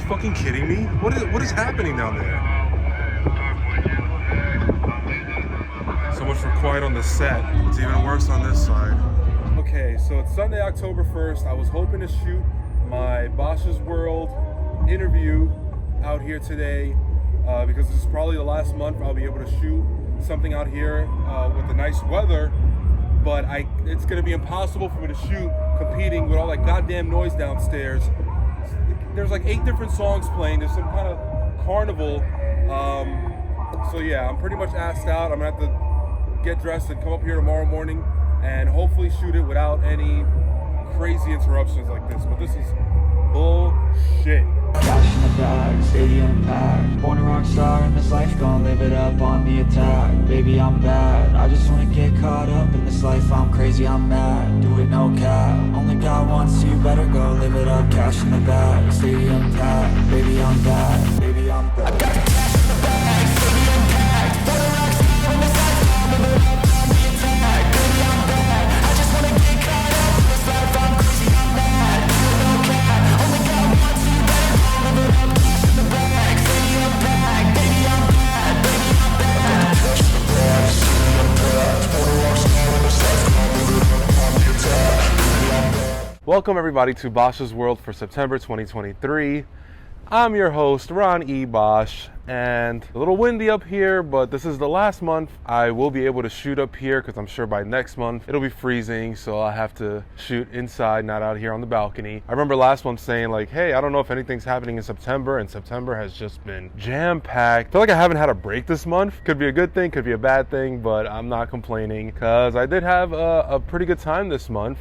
fucking kidding me? What is happening down there? So much for quiet on the set. It's even worse on this side. Okay, so it's Sunday, October 1st. I was hoping to shoot my Bosch's World interview out here today because this is probably the last month I'll be able to shoot something out here with the nice weather. But it's gonna be impossible for me to shoot competing with all that goddamn noise downstairs. There's like 8 different songs playing. There's some kind of carnival. So yeah, I'm pretty much assed out. I'm gonna have to get dressed and come up here tomorrow morning and hopefully shoot it without any crazy interruptions like this. But this is bullshit. Cash in the bag, stadium packed. Born a rock star in this life, gon' live it up on the attack. Baby, I'm bad, I just wanna get caught up in this life. I'm crazy, I'm mad, do it no cap. Only God wants you, better go live it up. Cash in the bag, stadium packed. Baby, I'm bad, baby, I'm bad. I got the cash in the bag, stadium packed. Born a rock star in this life, gon' live it up on the attack. Baby, I'm bad, I just wanna get caught up in this life. I'm crazy, I'm mad, do it no cap. Only God wants you, better go live it up. Cash in the bag, stadium packed. Baby, I'm bad, baby, I'm bad. Cash in the bag, stadium packed. Born a rock star in this life, gon' live it up on the attack. Baby, I'm bad. Welcome everybody to Bosch's World for September 2023. I'm your host, Ron E. Bosch, and a little windy up here, but this is the last month I will be able to shoot up here because I'm sure by next month it'll be freezing, so I'll have to shoot inside, not out here on the balcony. I remember last month saying like, hey, I don't know if anything's happening in September, and September has just been jam-packed. I feel like I haven't had a break this month. Could be a good thing, could be a bad thing, but I'm not complaining because I did have a pretty good time this month.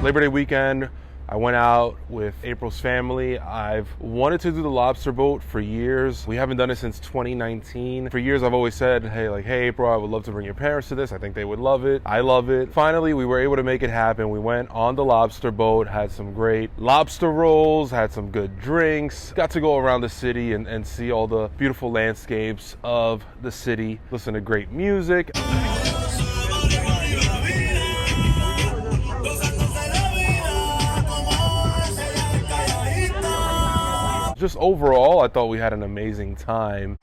Labor Day weekend, I went out with April's family. I've wanted to do the Lobster Boat for years. We haven't done it since 2019. For years, I've always said, hey, April, I would love to bring your parents to this. I think they would love it. I love it. Finally, we were able to make it happen. We went on the Lobster Boat, had some great lobster rolls, had some good drinks, got to go around the city and see all the beautiful landscapes of the city, listen to great music. Just overall, I thought we had an amazing time.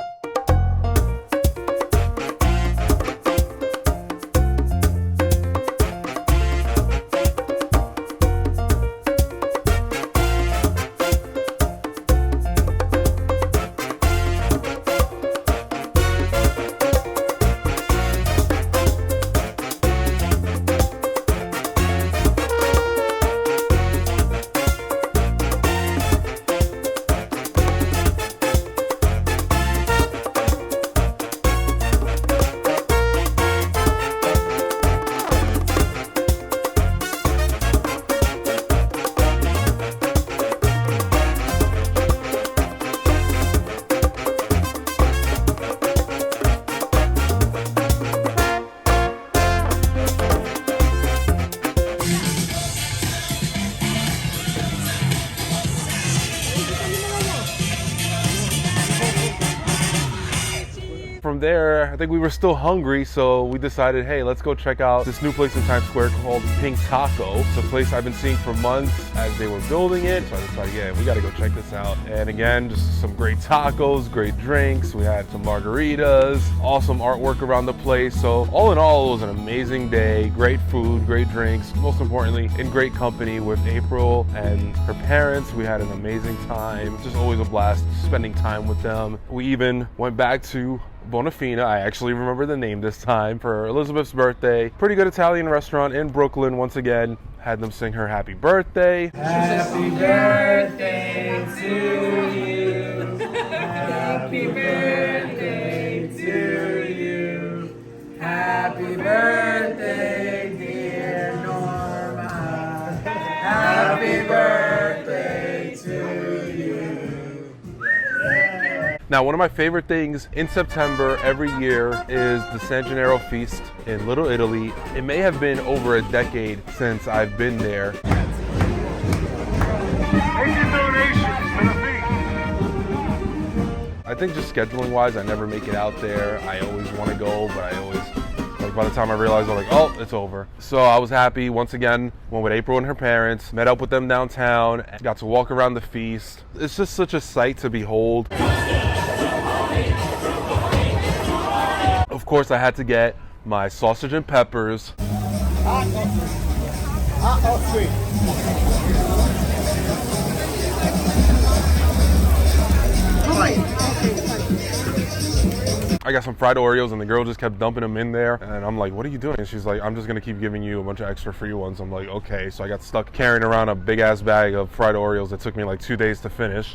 From there, I think we were still hungry, so we decided, hey, let's go check out this new place in Times Square called Pink Taco. It's a place I've been seeing for months as they were building it, so I decided, yeah, we gotta go check this out. And again, just some great tacos, great drinks. We had some margaritas, awesome artwork around the place. So all in all, it was an amazing day. Great food, great drinks, most importantly, in great company with April and her parents. We had an amazing time. Just always a blast spending time with them. We even went back to Bonafina, I actually remember the name this time, for Elizabeth's birthday. Pretty good Italian restaurant in Brooklyn. Once again, had them sing her happy birthday. Happy birthday to you. Happy birthday to you. Happy birthday, dear Norma. Happy birthday to you. Now, one of my favorite things in September every year is the San Gennaro Feast in Little Italy. It may have been over a decade since I've been there. Make your donations for the feast. I think just scheduling wise, I never make it out there. I always want to go, but I always Like by the time I realized, I was like, oh, it's over. So I was happy. Once again, went with Apryl and her parents, met up with them downtown, got to walk around the feast. It's just such a sight to behold. Of course, I had to get my sausage and peppers. I got some fried Oreos and the girl just kept dumping them in there. And I'm like, what are you doing? And she's like, I'm just gonna keep giving you a bunch of extra free ones. I'm like, okay. So I got stuck carrying around a big ass bag of fried Oreos that took me like 2 days to finish.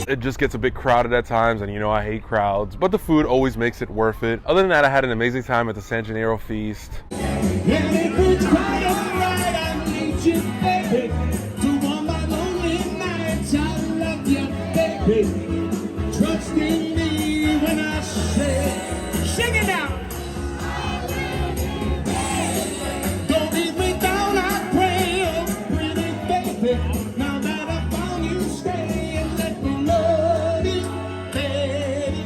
It just gets a bit crowded at times, and you know I hate crowds, but the food always makes it worth it. Other than that, I had an amazing time at the San Gennaro Feast. Trust in me when I say, sing it now. Don't leave me down, I pray, oh pretty baby. Now that I found you, stay and let me love you, baby.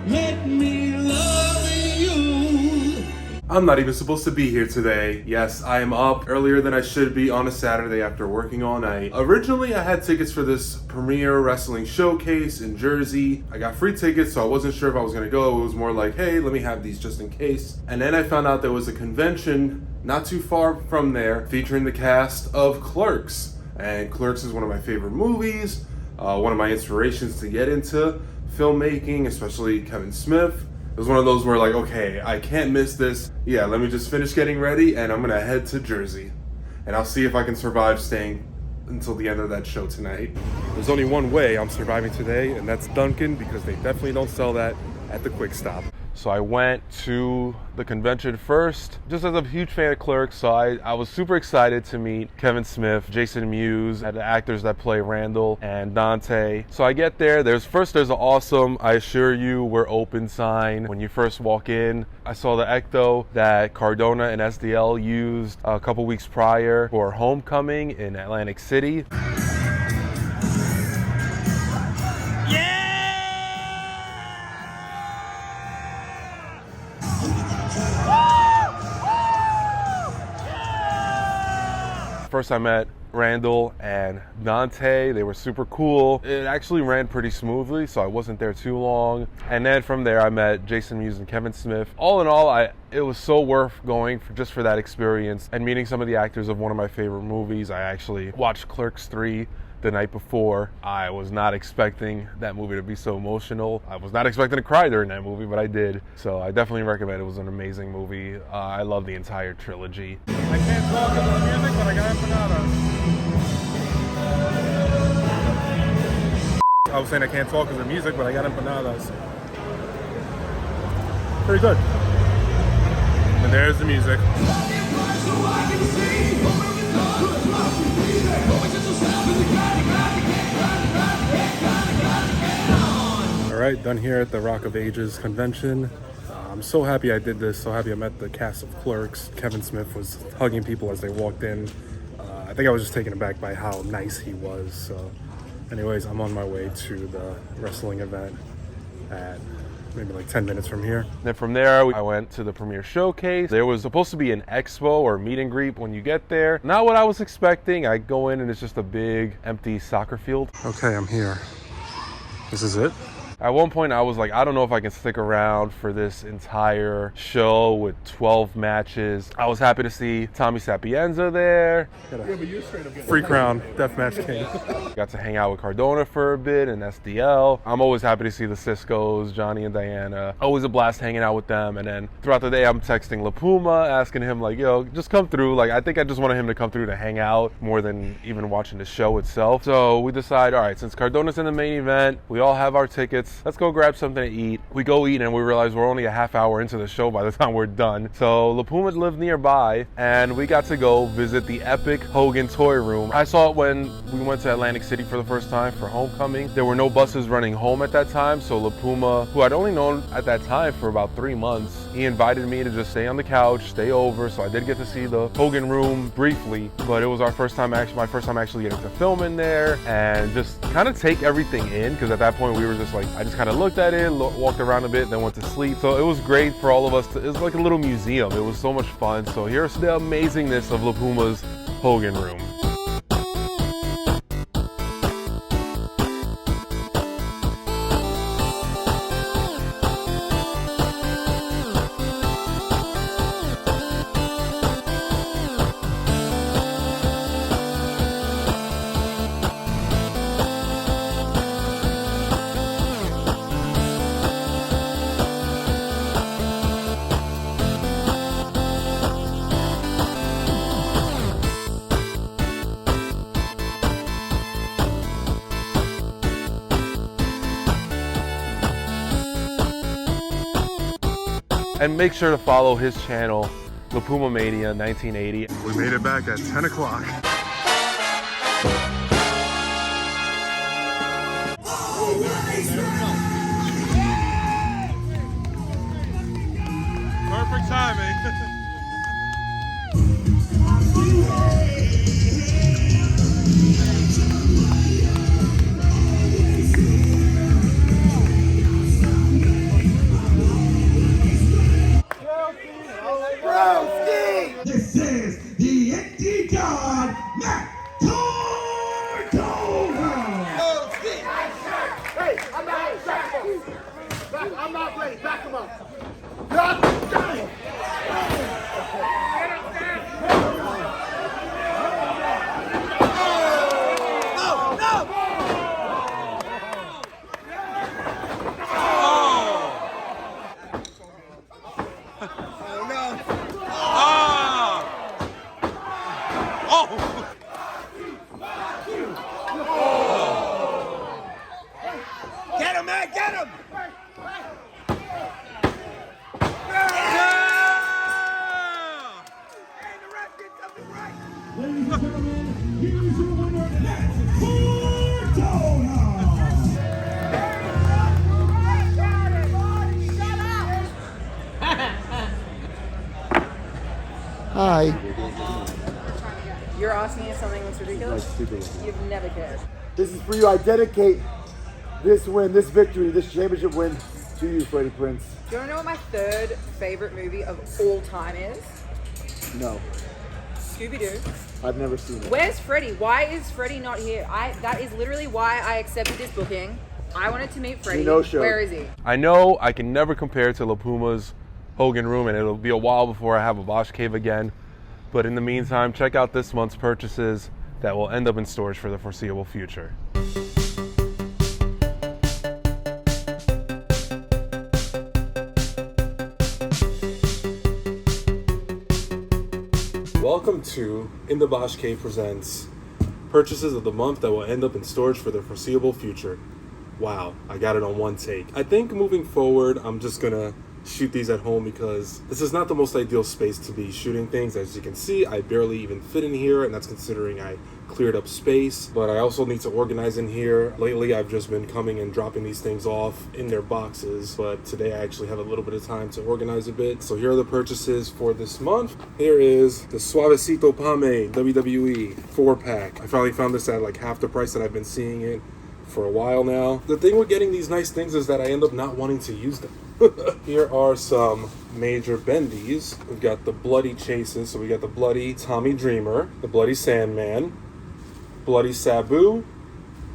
Let me love you. I'm not even supposed to be here today. Yes, I am up earlier than I should be on a Saturday after working all night. Originally, I had tickets for this premier wrestling showcase in Jersey. I got free tickets, so I wasn't sure if I was gonna go. It was more like, hey, let me have these just in case. And then I found out there was a convention not too far from there featuring the cast of Clerks. And Clerks is one of my favorite movies, one of my inspirations to get into filmmaking, especially Kevin Smith. It was one of those where like, okay, I can't miss this. Yeah, let me just finish getting ready and I'm gonna head to Jersey. And I'll see if I can survive staying until the end of that show tonight. There's only one way I'm surviving today, and that's Dunkin', because they definitely don't sell that at the Quick Stop. So I went to the convention first, just as a huge fan of Clerks, so I was super excited to meet Kevin Smith, Jason Mewes, and the actors that play Randall and Dante. So I get there, there's an awesome, I assure you, we're open sign. When you first walk in, I saw the Ecto that Cardona and SDL used a couple weeks prior for Homecoming in Atlantic City. First I met Randall and Dante. They were super cool. It actually ran pretty smoothly, so I wasn't there too long. And then from there I met Jason Mewes and Kevin Smith. All in all, it was so worth going just for that experience and meeting some of the actors of one of my favorite movies. I actually watched Clerks 3 the night before. I was not expecting that movie to be so emotional. I was not expecting to cry during that movie, but I did. So I definitely recommend it. It was an amazing movie. I love the entire trilogy. I can't talk about the music, but I got empanadas. I was saying I can't talk because of the music, but I got empanadas. Pretty good. And there's the music. All right, done here at the Rock of Ages convention. I'm so happy I did this, so happy I met the cast of Clerks. Kevin Smith was hugging people as they walked in. I think I was just taken aback by how nice he was. So anyways, I'm on my way to the wrestling event at maybe like 10 minutes from here. Then from there, I went to the premiere showcase. There was supposed to be an expo or meet and greet when you get there. Not what I was expecting. I go in and it's just a big empty soccer field. Okay, I'm here. This is it? At one point, I was like, I don't know if I can stick around for this entire show with 12 matches. I was happy to see Tommy Sapienza there. Free crown, Deathmatch King. Got to hang out with Cardona for a bit and SDL. I'm always happy to see the Ciscos, Johnny and Diana. Always a blast hanging out with them. And then throughout the day, I'm texting LiPuma, asking him like, yo, just come through. Like, I think I just wanted him to come through to hang out more than even watching the show itself. So we decide, all right, since Cardona's in the main event, we all have our tickets. Let's go grab something to eat. We go eat and we realize we're only a half hour into the show by the time we're done. So LiPuma lived nearby and we got to go visit the epic Hogan toy room. I saw it when we went to Atlantic City for the first time for Homecoming. There were no buses running home at that time, so LiPuma, who I'd only known at that time for about 3 months, he invited me to just stay on the couch, stay over. So I did get to see the Hogan room briefly, but it was my first time actually getting to film in there and just kind of take everything in, because at that point we were just like, I just kind of looked at it, walked around a bit, then went to sleep. So it was great for all of us. It was like a little museum. It was so much fun. So here's the amazingness of LiPuma's Hogan Room. And make sure to follow his channel, LiPumamania 1980. We made it back at 10 o'clock. Perfect timing. This is the empty god, Month-Boho. Hey, I'm not back him up. I'm not ready. Back him up. God damn. Get him, man, get him! Ladies and gentlemen, here's your winner, Month-Boho. Hi. You're asking if something looks ridiculous? You've never cared. This is for you. I dedicate this win, this victory, this championship win to you, Freddie Prinze. Do you want to know what my third favorite movie of all time is? No, Scooby-Doo. I've never seen it. Where's Freddie? Why is Freddie not here? That is literally why I accepted this booking. I wanted to meet Freddie. no-show. Where is he? I know I can never compare to LiPuma's Hogan Room, and it'll be a while before I have a Bosch cave again. But in the meantime, check out this month's purchases that will end up in storage for the foreseeable future. Welcome to In the Bosch Cave presents purchases of the month that will end up in storage for the foreseeable future. Wow, I got it on one take. I think moving forward, I'm just gonna shoot these at home because this is not the most ideal space to be shooting things. As you can see, I barely even fit in here, and that's considering I cleared up space, but I also need to organize in here. Lately, I've just been coming and dropping these things off in their boxes, but today I actually have a little bit of time to organize a bit. So here are the purchases for this month. Here is the Suavecito Pomade WWE 4-pack. I finally found this at like half the price that I've been seeing it for a while now. The thing with getting these nice things is that I end up not wanting to use them. Here are some major bendies. We've got the Bloody Chases, so we got the Bloody Tommy Dreamer, the Bloody Sandman, Bloody Sabu,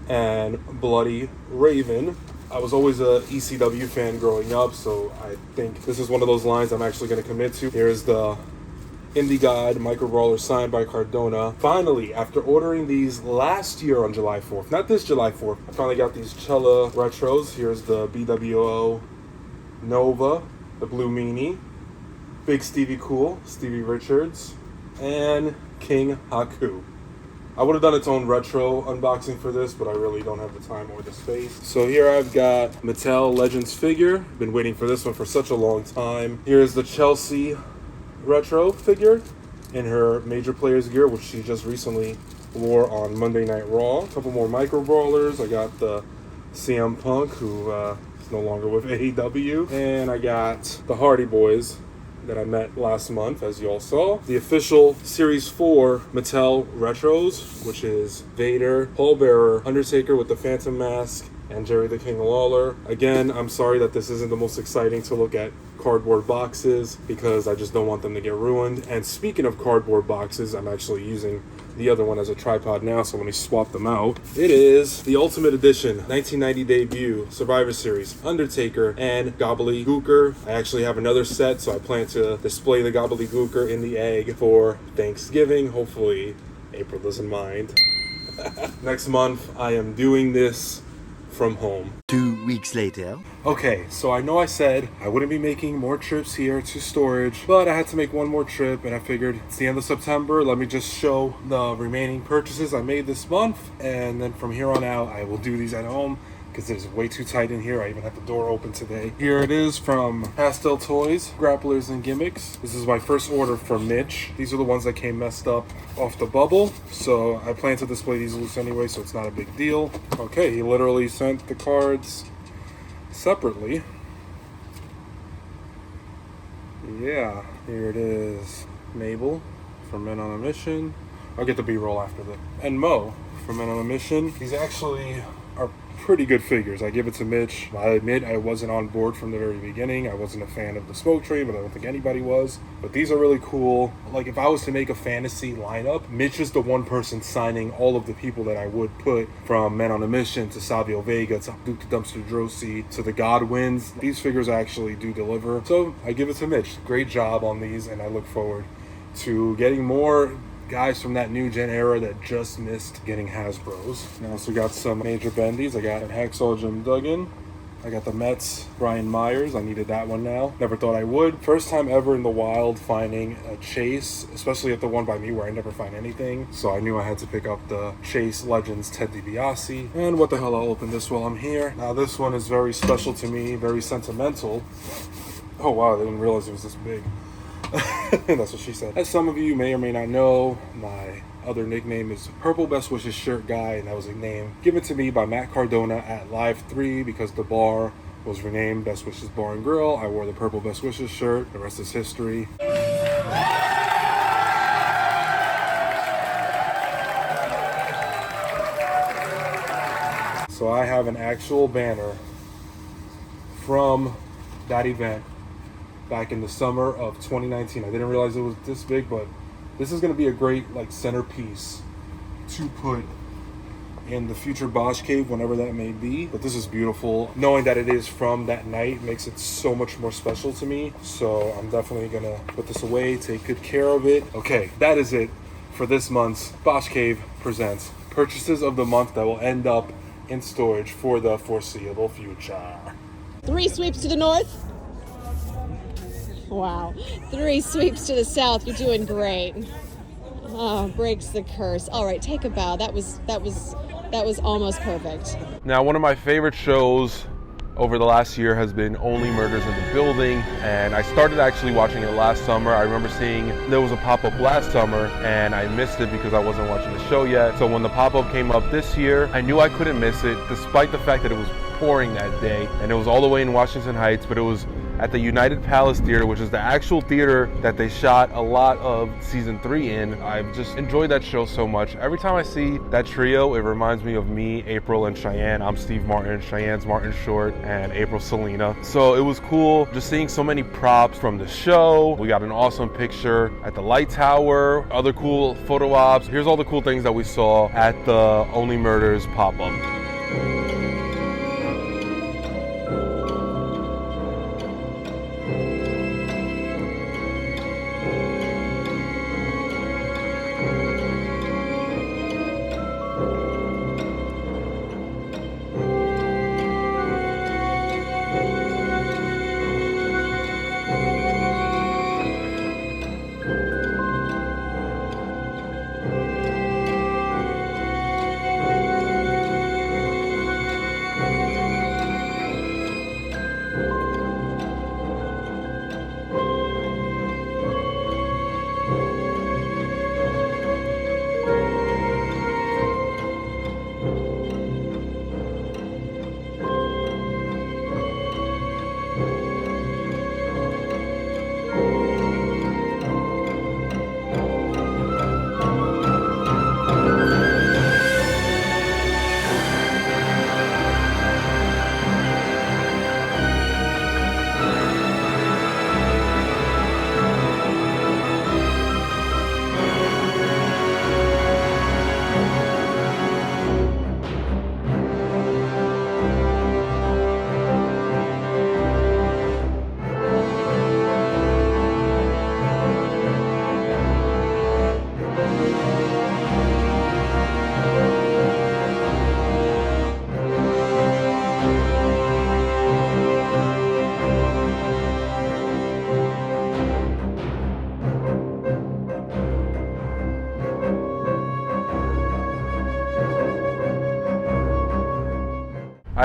and Bloody Raven. I was always a ECW fan growing up, so I think this is one of those lines I'm actually going to commit to. Here's the Indie God Micro Brawler signed by Cardona. Finally, after ordering these last year on July 4th, not this July 4th, I finally got these Cella Retros. Here's the BWO Nova, the Blue Meanie, Big Stevie Cool, Stevie Richards, and King Haku. I would have done its own retro unboxing for this, but I really don't have the time or the space. So here I've got Mattel Legends figure. Been waiting for this one for such a long time. Here's the Chelsea retro figure in her Major Players gear, which she just recently wore on Monday Night Raw. A couple more micro brawlers. I got the CM Punk, who is no longer with AEW. And I got the Hardy Boys that I met last month, as you all saw. The official Series 4 Mattel Retros, which is Vader, Paul Bearer, Undertaker with the Phantom Mask, and Jerry the King Lawler. Again, I'm sorry that this isn't the most exciting to look at cardboard boxes because I just don't want them to get ruined. And speaking of cardboard boxes, I'm actually using the other one as a tripod now, so let me swap them out. It is the Ultimate Edition 1990 debut Survivor Series Undertaker and Gobbledygooker. I actually have another set, so I plan to display the Gobbledygooker in the egg for Thanksgiving. Hopefully April doesn't mind. Next month I am doing this from home. 2 weeks later. Okay, so I know I said I wouldn't be making more trips here to storage, but I had to make one more trip, and I figured it's the end of September. Let me just show the remaining purchases I made this month, and then from here on out, I will do these at home because it's way too tight in here. I even had the door open today. Here it is from Pastel Toys, Grapplers and Gimmicks. This is my first order from Mitch. These are the ones that came messed up off the bubble, so I plan to display these loose anyway, so it's not a big deal. Okay, he literally sent the cards separately. Yeah, here it is. Mabel from Men on a Mission. I'll get the B-roll after that. And Mo from Men on a Mission. These actually are pretty good figures. I give it to Mitch. I admit I wasn't on board from the very beginning. I wasn't a fan of the smoke train, but I don't think anybody was. But these are really cool. Like, if I was to make a fantasy lineup, Mitch is the one person signing all of the people that I would put, from Men on a Mission to Savio Vega to Duke the Dumpster Drosy to the Godwins. These figures actually do deliver. So I give it to Mitch. Great job on these, and I look forward to getting more guys from that new gen era that just missed getting Hasbros. I also got some major bendies. I got an Hacksaw Jim Duggan. I got the Mets Brian Myers. I needed that one now. Never thought I would. First time ever in the wild finding a Chase, especially at the one by me where I never find anything. So I knew I had to pick up the Chase Legends Ted DiBiase. And what the hell, I'll open this while I'm here. Now this one is very special to me, very sentimental. Oh wow, I didn't realize it was this big. That's what she said. As some of you may or may not know, my other nickname is Purple Best Wishes Shirt Guy, and that was a name given to me by Matt Cardona at Live 3 because the bar was renamed Best Wishes Bar and Grill. I wore the Purple Best Wishes shirt. The rest is history. So I have an actual banner from that event back in the summer of 2019. I didn't realize it was this big, but this is going to be a great like centerpiece to put in the future Bosch cave, whenever that may be. But this is beautiful. Knowing that it is from that night makes it so much more special to me. So I'm definitely gonna put this away, take good care of it. Okay, that is it for this month's Bosch Cave presents purchases of the month that will end up in storage for the foreseeable future. 3 sweeps to the north. Wow. 3 sweeps to the south. You're doing great. Oh, breaks the curse. All right, take a bow. That was almost perfect. Now, one of my favorite shows over the last year has been Only Murders in the Building, and I started actually watching it last summer. I remember seeing there was a pop-up last summer, and I missed it because I wasn't watching the show yet. So when the pop-up came up this year, I knew I couldn't miss it, despite the fact that it was pouring that day, and it was all the way in Washington Heights, but it was at the United Palace Theater, which is the actual theater that they shot a lot of season 3 in. I've just enjoyed that show so much. Every time I see that trio, it reminds me of me, April, and Cheyenne. I'm Steve Martin, Cheyenne's Martin Short, and April Selena. So it was cool just seeing so many props from the show. We got an awesome picture at the light tower, other cool photo ops. Here's all the cool things that we saw at the Only Murders pop-up.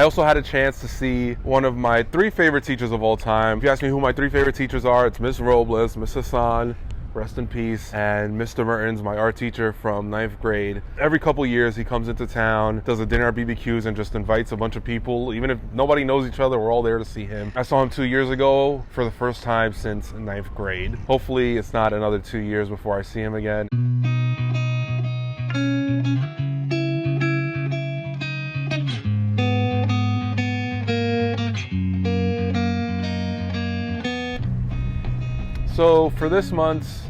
I also had a chance to see one of my 3 favorite teachers of all time. If you ask me who my 3 favorite teachers are, it's Miss Robles, Miss Hassan, rest in peace, and Mr. Mertens, my art teacher from 9th grade. Every couple years he comes into town, does a dinner at BBQs, and just invites a bunch of people. Even if nobody knows each other, we're all there to see him. I saw him 2 years ago for the first time since 9th grade. Hopefully it's not another 2 years before I see him again. So for this month's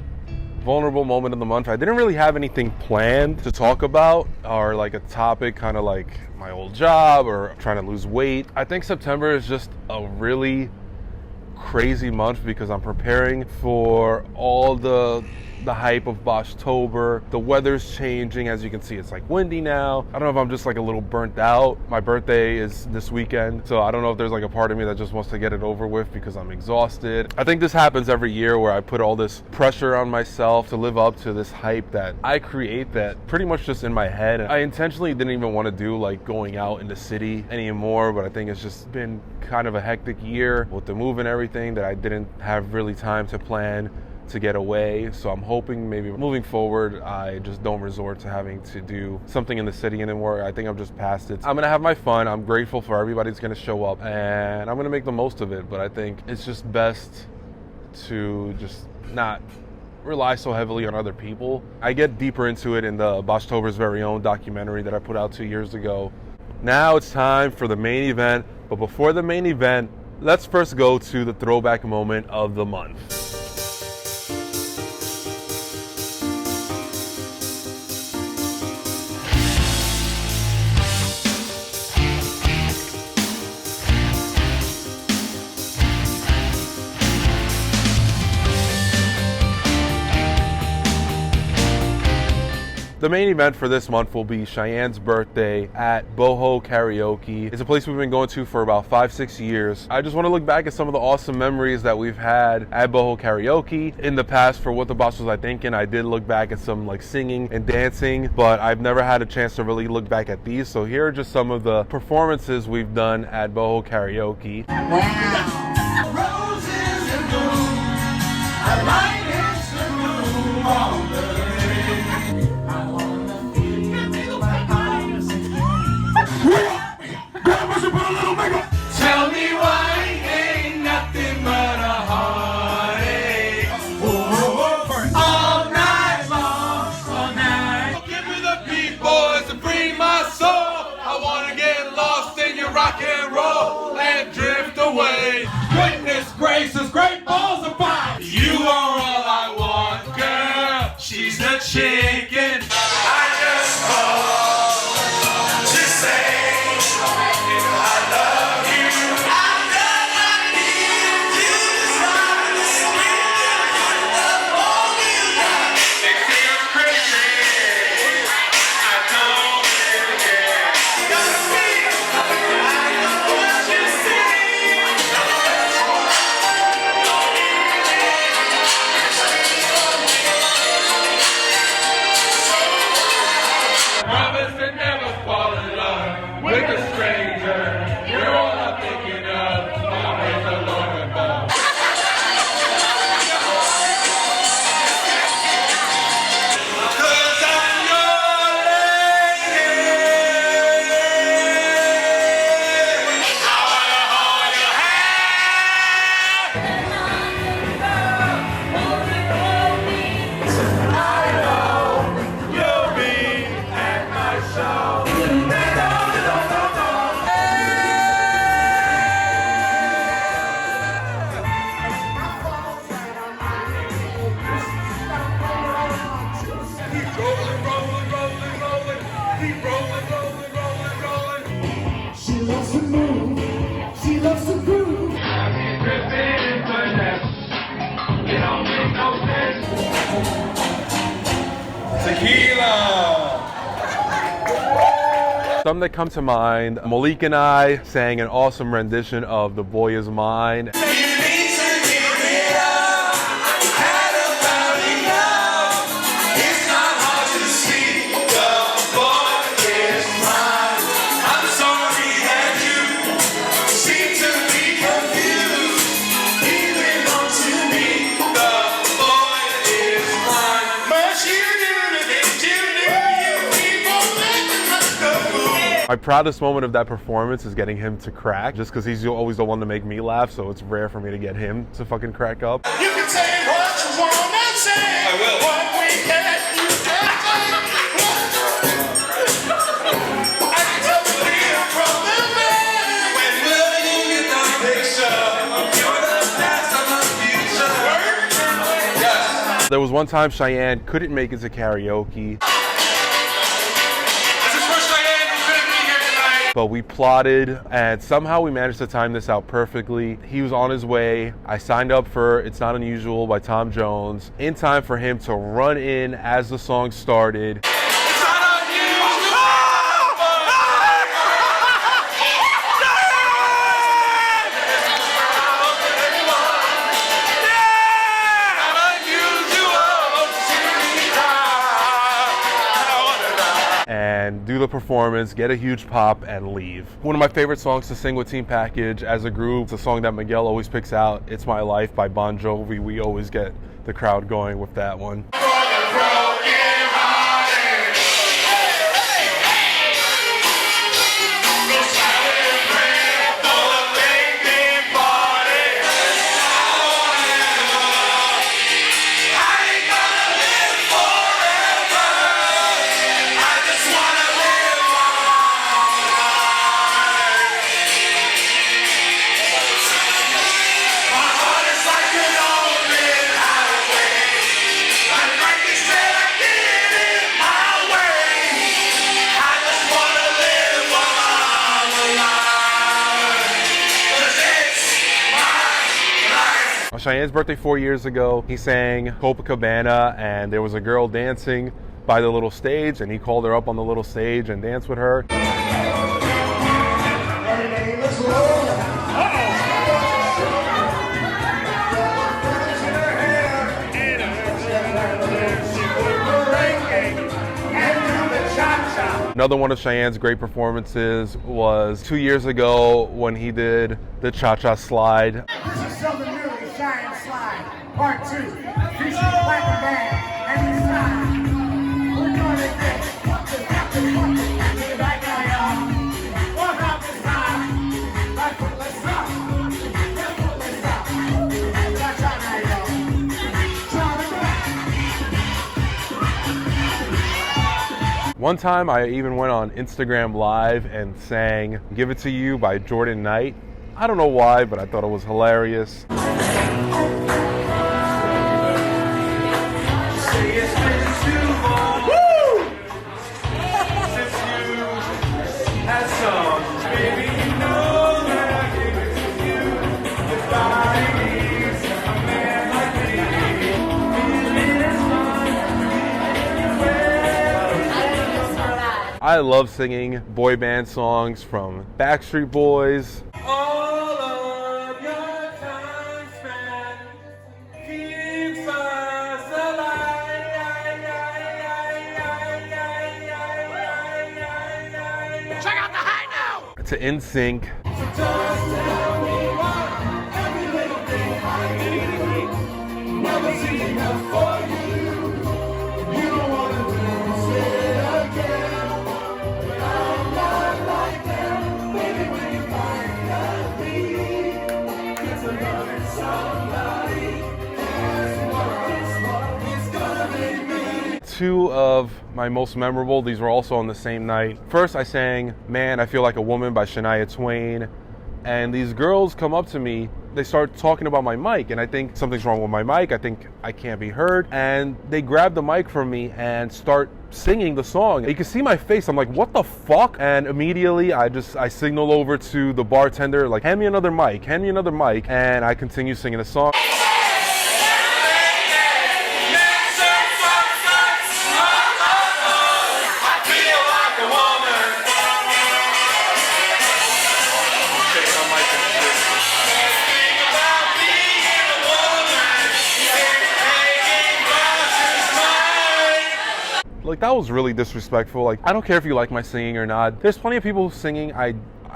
vulnerable moment of the month, I didn't really have anything planned to talk about, or like a topic kind of like my old job or trying to lose weight. I think September is just a really crazy month because I'm preparing for all the hype of Boschtober. The weather's changing. As you can see, it's like windy now. I don't know if I'm just like a little burnt out. My birthday is this weekend, so I don't know if there's like a part of me that just wants to get it over with because I'm exhausted. I think this happens every year where I put all this pressure on myself to live up to this hype that I create that pretty much just in my head. I intentionally didn't even want to do like going out in the city anymore, but I think it's just been kind of a hectic year with the move and everything that I didn't have really time to plan to get away. So I'm hoping maybe moving forward I just don't resort to having to do something in the city anymore. I think I'm just past it. I'm gonna have my fun. I'm grateful for everybody that's gonna show up, and I'm gonna make the most of it, but I think it's just best to just not rely so heavily on other people. I get deeper into it in the Boschtober's very own documentary that I put out 2 years ago. Now it's time for the main event, but before the main event, let's first go to the throwback moment of the month. The main event for this month will be Cheyenne's birthday at Boho Karaoke. It's a place we've been going to for about 5-6 years. I just want to look back at some of the awesome memories that we've had at Boho Karaoke. In the past, for What the Boss Was I Thinking, I did look back at some like singing and dancing, but I've never had a chance to really look back at these. So here are just some of the performances we've done at Boho Karaoke. Roses in bloom, a light hits the room all the Tell me why ain't nothing but a heartache. All night long, all night. Give me the beat, boys, and free my soul. I wanna get lost in your rock and roll and drift away. Goodness gracious, great balls of fire. You are all I want, girl. She's the chicken. I just called to say I love you. Promise to never fall in love with a stranger. You're all I'm thinking of. Always alone and alone. Cause I'm your lady. I wanna hold your hand. You'll be at my show. Keep rolling, rolling, rolling, rolling. Keep rolling, rolling, rolling, rolling. She loves to move, she loves to groove. Dripping finesse. It don't make no sense. Tequila! Some that come to mind, Malik and I sang an awesome rendition of The Boy Is Mine. I'm sorry that you My proudest moment of that performance is getting him to crack, just because he's always the one to make me laugh, so it's rare for me to get him to fucking crack up. You can say what you wanna say. I will. What we get, you can I can tell you here from the man. When will you get the picture? You're the past, I'm the future. Yes. There was one time Cheyenne couldn't make it to karaoke. But we plotted, and somehow we managed to time this out perfectly. He was on his way. I signed up for It's Not Unusual by Tom Jones in time for him to run in as the song started. And do the performance, get a huge pop, and leave. One of my favorite songs to sing with Team Package as a group, it's a song that Miguel always picks out, It's My Life by Bon Jovi. We always get the crowd going with that one. On Cheyenne's birthday 4 years ago, he sang Copacabana, and there was a girl dancing by the little stage, and he called her up on the little stage and danced with her. Another one of Cheyenne's great performances was 2 years ago when he did the Cha-Cha Slide. This is something new, the Cheyenne Slide, Part 2, featuring Black Band and the Slide. We're doing it this. Get back now, y'all. Walk out this time. Right foot, let's stop. Left foot, let's stop. Cha-cha now, y'all. One time I even went on Instagram Live and sang Give It To You by Jordan Knight. I don't know why, but I thought it was hilarious. I love singing boy band songs from Backstreet Boys. All of your time spent keeps us alive. Check out the high now! To NSYNC. Never seen enough for you. You don't want to lose it again. But I'm not like them. Baby, when you finally get to loving somebody, guess what? It's gonna be me. Two of my most memorable, these were also on the same night. First, I sang Man, I Feel Like a Woman by Shania Twain. And these girls come up to me, they start talking about my mic, and I think something's wrong with my mic. I think I can't be heard. And they grab the mic from me and start singing the song. You can see my face. I'm like, what the fuck? And immediately I signal over to the bartender, like, hand me another mic, and I continue singing the song. Like, that was really disrespectful. Like, I don't care if you like my singing or not. There's plenty of people singing I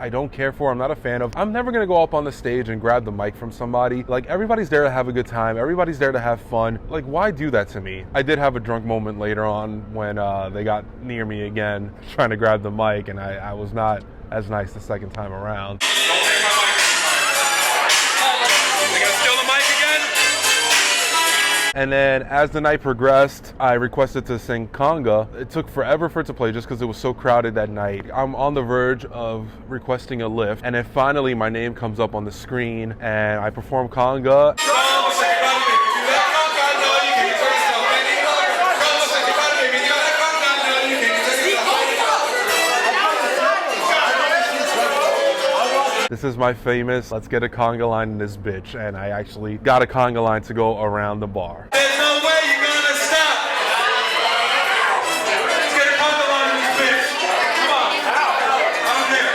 don't care for, I'm not a fan of. I'm never gonna go up on the stage and grab the mic from somebody. Like, everybody's there to have a good time. Everybody's there to have fun. Like, why do that to me? I did have a drunk moment later on when they got near me again trying to grab the mic, and I was not as nice the second time around. Don't take my mic. They're gonna steal the mic again? And then as the night progressed, I requested to sing conga. It took forever for it to play just because it was so crowded that night. I'm on the verge of requesting a lift, and then finally my name comes up on the screen and I perform conga. This is my famous, let's get a conga line in this bitch, and I actually got a conga line to go around the bar. There's no way you're gonna stop! Let's get a conga line in this bitch! Come on! I don't care!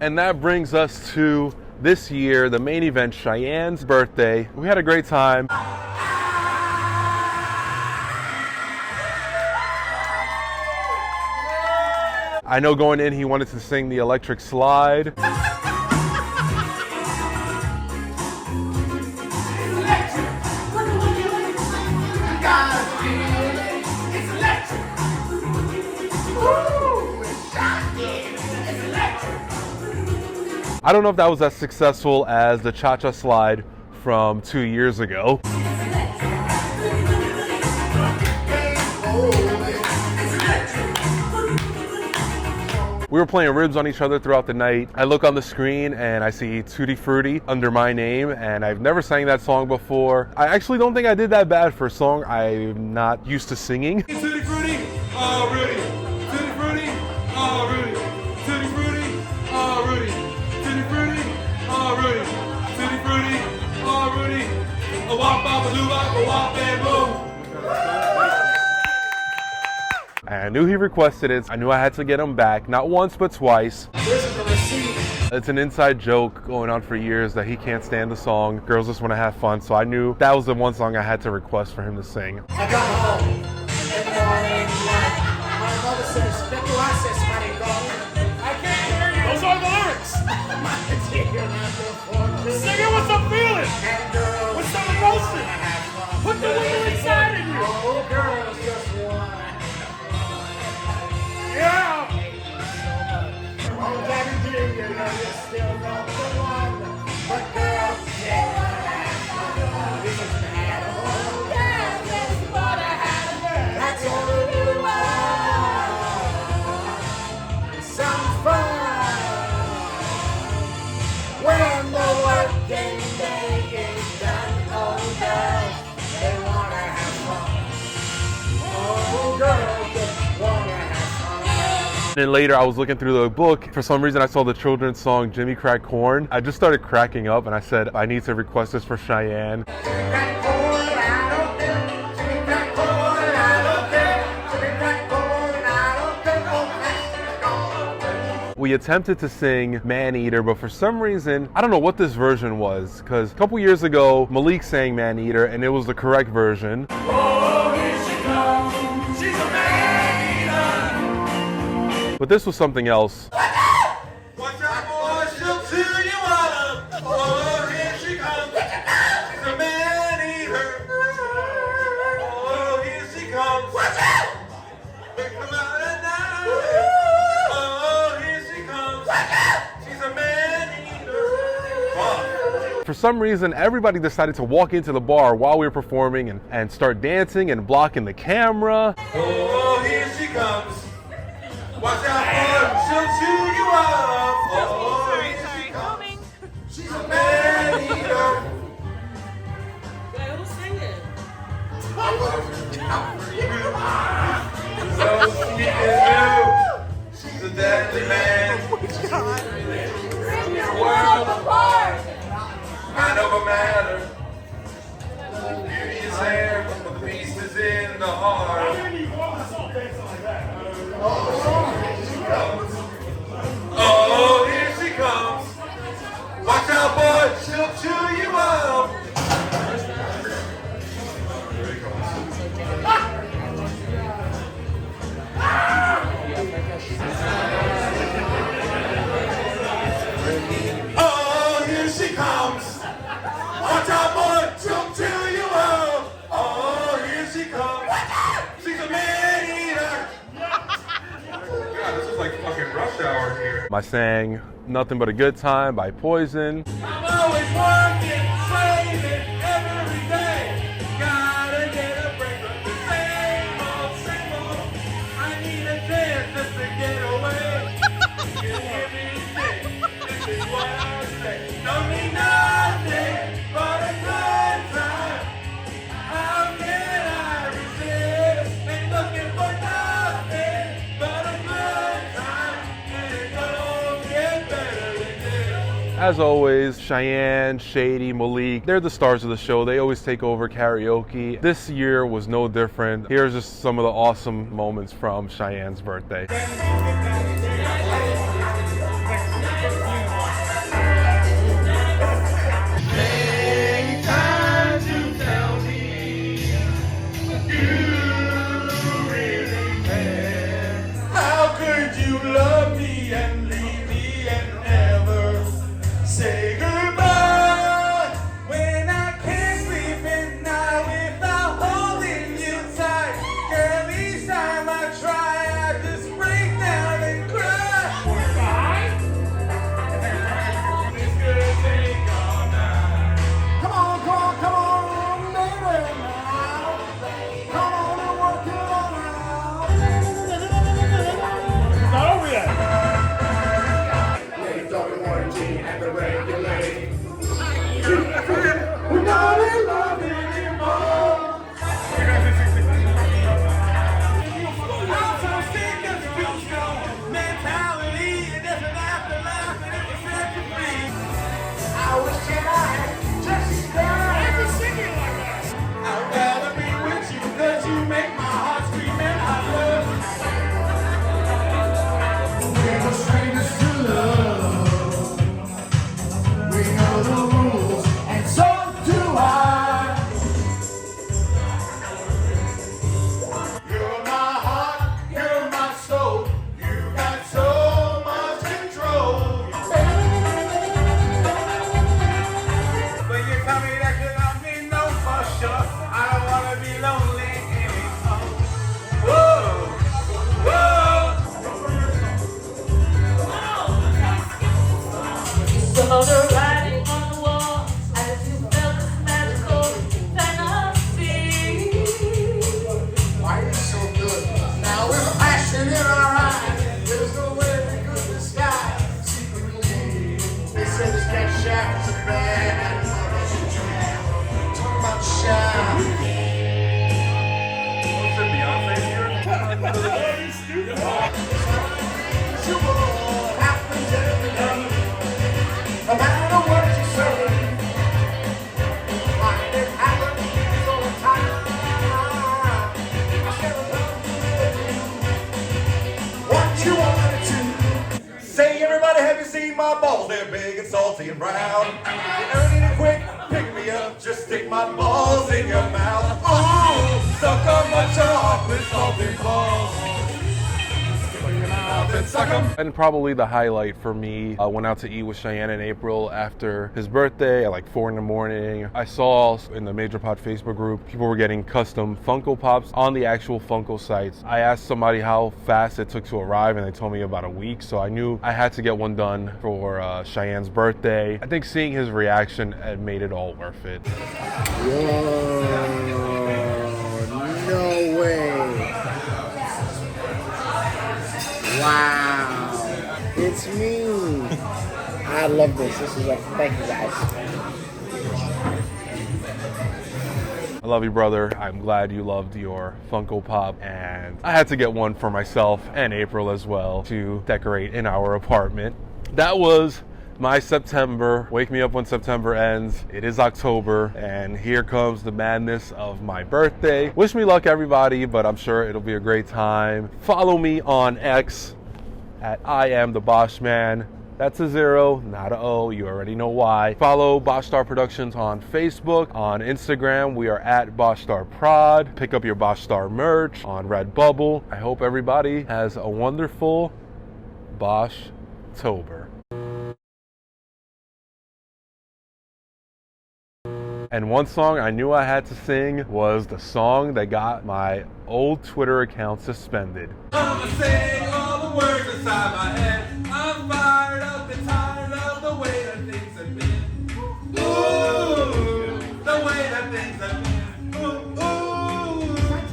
And that brings us to this year, the main event, Cheyenne's birthday. We had a great time. I know going in, he wanted to sing the Electric Slide. I don't know if that was as successful as the Cha-Cha Slide from 2 years ago. We were playing ribs on each other throughout the night. I look on the screen and I see Tutti Frutti under my name, and I've never sang that song before. I actually don't think I did that bad for a song I'm not used to singing. Tutti Frutti, oh Rudy. Tutti Frutti, oh Rudy. Tutti Frutti, oh Rudy. Tutti Frutti, oh Rudy. Tutti Frutti, oh Rudy. A wop bop a doo bop a wop and boom. I knew he requested it. I knew I had to get him back, not once but twice. This is the receipt. It's an inside joke going on for years that he can't stand the song. Girls just want to have fun, so I knew that was the one song I had to request for him to sing. I got home in the morning, my mother says, "¿Qué tú haces, maricón?" I can't hear you. Those are the lyrics. Sing it with some feeling, with some emotion. Put the will inside of you. Oh, girls just wanna have fun. Yeah. Oh, Daddy Jr., you know you're still not the one, but girls just wanna have fun. This is bad. Oh, girls just wanna have fun. That's all you want. Some fun. When the working day is done, oh, girls, they wanna have fun. Oh, girls just wanna have fun. Then later I was looking through the book. For some reason I saw the children's song Jimmy Crack Corn. I just started cracking up and I said, I need to request this for Cheyenne. We attempted to sing Man Eater, but for some reason, I don't know what this version was, because a couple years ago, Malik sang Man Eater and it was the correct version. Oh, here she comes. She's a man eater. But this was something else. Watch out, boy, she'll chew you up. Oh, here she comes. She's a man eater. Oh, here she comes. Watch out. Pick them out at night. Oh, here she comes. Watch out. She's a man eater. For some reason, everybody decided to walk into the bar while we were performing and start dancing and blocking the camera. Oh, here she comes. Watch out, boy, she'll chew you up. Oh, here she comes. She's a man eater. Who's singing? So sweet as you. She's a deadly man. World apart. Mind over matter. Beauty is there, but the beast is in the heart. Oh, here she comes. Watch out, boy, she'll chew you up. Oh, here she comes. Watch out, boy, she'll chew you up. Oh, here she comes. She's a man-eater. God, this is like fucking rush hour here. I sang Nothing But a Good Time by Poison. I'm always working, slaving every day. Gotta get a break from the same old. I need a chance just to get away. You hear me sing, this is what I say. Don't need nothing but a good time. How can I resist? Ain't looking for nothing but a good time. And it don't get better than this. As always, Cheyenne, Shady, Malik, they're the stars of the show. They always take over karaoke. This year was no different. Here's just some of the awesome moments from Cheyenne's birthday. How could you love me and leave me and never say goodbye? When I can't sleep at night without holding you tight. Girl, each time I try, I just break down and cry. This could take all night. Come on, baby, now. Come on and work it on out. It's not over yet. We're not in love anymore. I'm so sick of two-stone mentality. It doesn't have to last and it can set you free. I wish that I had just that. I'd rather be with you because you make my heart scream and I love you. We're the strangers to love. We know the rules, and so do I. You're my heart, you're my soul. You got so much control. But you tell me that you love me, no for sure. I don't wanna be lonely anymore. Whoa, whoa. Saw the writing on the wall as you felt this magical fantasy. Why are you so good? Now with passion in our eyes, there's no way we could disguise. Secretly, they say this cat shaft is a bad. Talk about shaft. What's it, Beyonce here? You will happen every day. No matter what you say, find it happens all the time. I said I love you. What you wanted to. Say, everybody, have you seen my balls? They're big and salty and brown. You ever need a quick pick me up? Just stick my balls in your mouth. Ooh, suck on my chocolate salty balls. Stick 'em in your mouth and suck 'em. And probably the highlight for me, I went out to eat with Cheyenne in April after his birthday at like 4 in the morning. I saw in the Major Pod Facebook group, people were getting custom Funko Pops on the actual Funko sites. I asked somebody how fast it took to arrive and they told me about a week. So I knew I had to get one done for Cheyenne's birthday. I think seeing his reaction had made it all worth it. Whoa, no way. Wow, it's me. I love this. This is like, thank you guys. I love you, brother. I'm glad you loved your Funko Pop, and I had to get one for myself and April as well to decorate in our apartment. That was my September. Wake me up when September ends. It is October, and here comes the madness of my birthday. Wish me luck, everybody, but I'm sure it'll be a great time. Follow me on X at I am the Bosch Man. That's a 0, not a O. You already know why. Follow Boschtober Productions on Facebook. On Instagram, we are at Boschtober Prod. Pick up your Boschtober merch on Redbubble. I hope everybody has a wonderful Boschtober. And one song I knew I had to sing was the song that got my old Twitter account suspended. I'ma sing all the words inside my head.